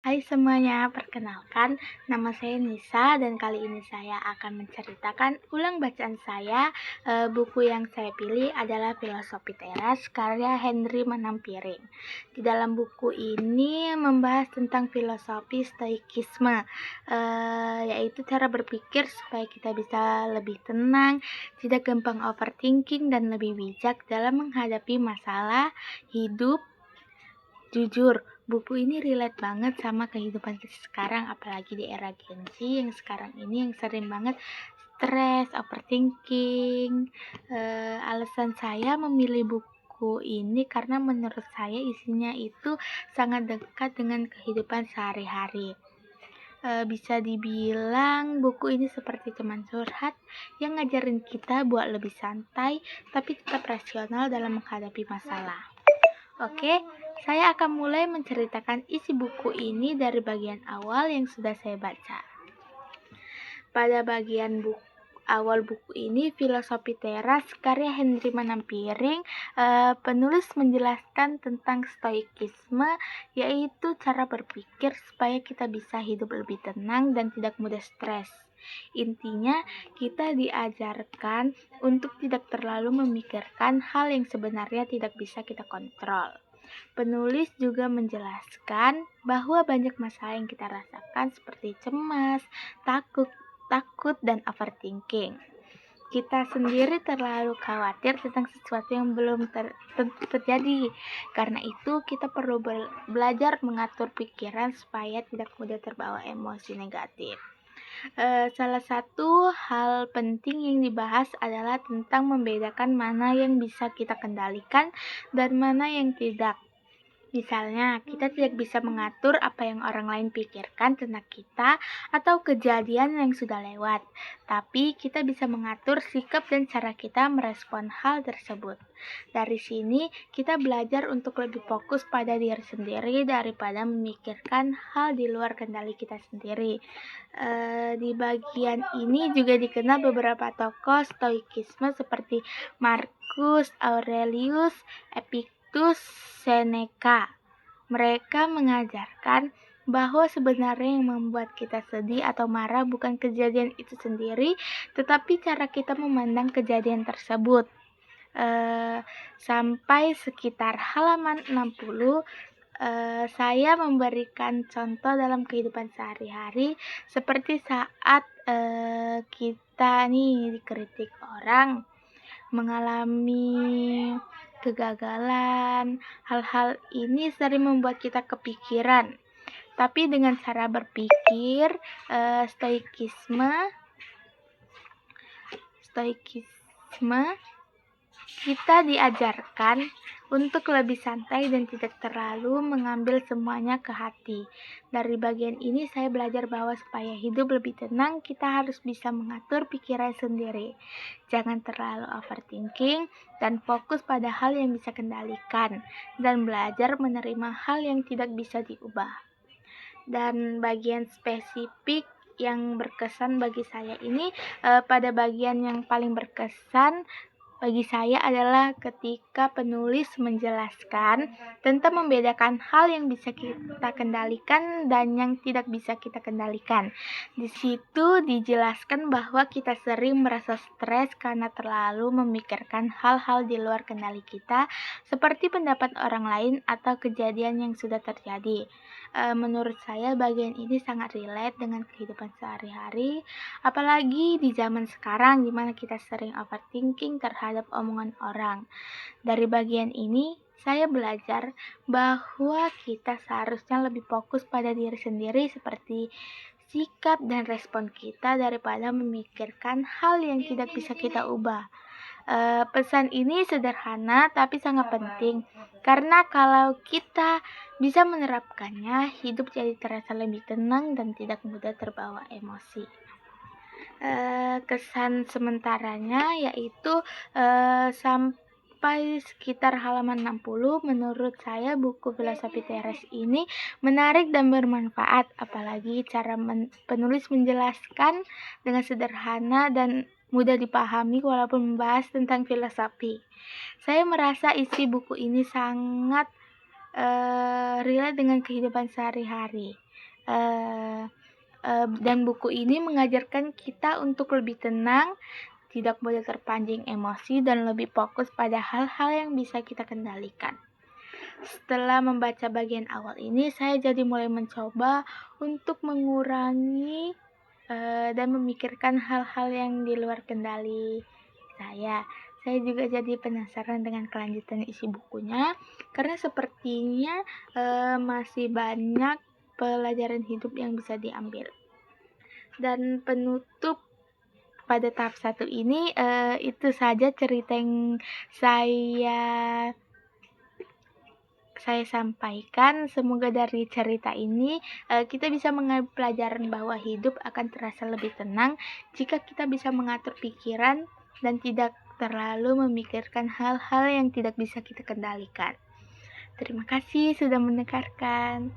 Hai semuanya, perkenalkan nama saya Nisa dan kali ini saya akan menceritakan ulang bacaan saya. Buku yang saya pilih adalah Filosofi Teras karya Henry Manampiring. Di dalam buku ini membahas tentang filosofi stoikisme, yaitu cara berpikir supaya kita bisa lebih tenang, tidak gampang overthinking dan lebih bijak dalam menghadapi masalah hidup. Jujur, buku ini relate banget sama kehidupan kita sekarang, apalagi di era Gen Z yang sekarang ini yang sering banget stres, overthinking. Alasan saya memilih buku ini karena menurut saya isinya itu sangat dekat dengan kehidupan sehari-hari. Bisa dibilang buku ini seperti teman curhat yang ngajarin kita buat lebih santai tapi tetap rasional dalam menghadapi masalah. Oke, saya akan mulai menceritakan isi buku ini dari bagian awal yang sudah saya baca. Pada bagian awal buku ini, Filosofi Teras karya Henry Manampiring, penulis menjelaskan tentang stoikisme, yaitu cara berpikir supaya kita bisa hidup lebih tenang dan tidak mudah stres. Intinya, kita diajarkan untuk tidak terlalu memikirkan hal yang sebenarnya tidak bisa kita kontrol. Penulis juga menjelaskan bahwa banyak masalah yang kita rasakan seperti cemas, takut dan overthinking. Kita sendiri terlalu khawatir tentang sesuatu yang belum tentu terjadi. Karena itu kita perlu belajar mengatur pikiran supaya tidak mudah terbawa emosi negatif. Salah satu hal penting yang dibahas adalah tentang membedakan mana yang bisa kita kendalikan dan mana yang tidak. Misalnya, kita tidak bisa mengatur apa yang orang lain pikirkan tentang kita atau kejadian yang sudah lewat, tapi kita bisa mengatur sikap dan cara kita merespon hal tersebut. Dari sini, kita belajar untuk lebih fokus pada diri sendiri daripada memikirkan hal di luar kendali kita sendiri. Di bagian ini juga dikenal beberapa tokoh stoikisme seperti Marcus Aurelius, Epictetus, Seneca. Mereka mengajarkan bahwa sebenarnya yang membuat kita sedih atau marah bukan kejadian itu sendiri, tetapi cara kita memandang kejadian tersebut. Sampai sekitar halaman 60, saya memberikan contoh dalam kehidupan sehari-hari, seperti saat kita dikritik orang, mengalami kegagalan. Hal-hal ini sering membuat kita kepikiran. Tapi dengan cara berpikir stoikisme, kita diajarkan untuk lebih santai dan tidak terlalu mengambil semuanya ke hati. Dari bagian ini saya belajar bahwa supaya hidup lebih tenang, kita harus bisa mengatur pikiran sendiri. Jangan terlalu overthinking dan fokus pada hal yang bisa kendalikan dan belajar menerima hal yang tidak bisa diubah. Dan bagian spesifik yang berkesan bagi saya ini, pada bagian yang paling berkesan bagi saya adalah ketika penulis menjelaskan tentang membedakan hal yang bisa kita kendalikan dan yang tidak bisa kita kendalikan. Di situ dijelaskan bahwa kita sering merasa stres karena terlalu memikirkan hal-hal di luar kendali kita, seperti pendapat orang lain atau kejadian yang sudah terjadi. Menurut saya bagian ini sangat relate dengan kehidupan sehari-hari, apalagi di zaman sekarang di mana kita sering overthinking terhadap omongan orang. Dari bagian ini, saya belajar bahwa kita seharusnya lebih fokus pada diri sendiri seperti sikap dan respon kita daripada memikirkan hal yang tidak bisa kita ubah. Pesan ini sederhana tapi sangat penting, karena kalau kita bisa menerapkannya, hidup jadi terasa lebih tenang dan tidak mudah terbawa emosi. Kesan sementaranya yaitu sampai sekitar halaman 60, menurut saya buku Filosofi Teras ini menarik dan bermanfaat, apalagi cara penulis menjelaskan dengan sederhana dan mudah dipahami walaupun membahas tentang filosofi. Saya merasa isi buku ini sangat relate dengan kehidupan sehari-hari. Dan buku ini mengajarkan kita untuk lebih tenang, tidak boleh terpancing emosi, dan lebih fokus pada hal-hal yang bisa kita kendalikan. Setelah membaca bagian awal ini, saya jadi mulai mencoba untuk mengurangi dan memikirkan hal-hal yang di luar kendali saya. Saya juga jadi penasaran dengan kelanjutan isi bukunya, karena sepertinya masih banyak pelajaran hidup yang bisa diambil. Dan penutup pada tahap 1 ini, itu saja cerita yang saya sampaikan. Semoga dari cerita ini kita bisa mengambil pelajaran bahwa hidup akan terasa lebih tenang jika kita bisa mengatur pikiran dan tidak terlalu memikirkan hal-hal yang tidak bisa kita kendalikan. Terima kasih sudah mendengarkan.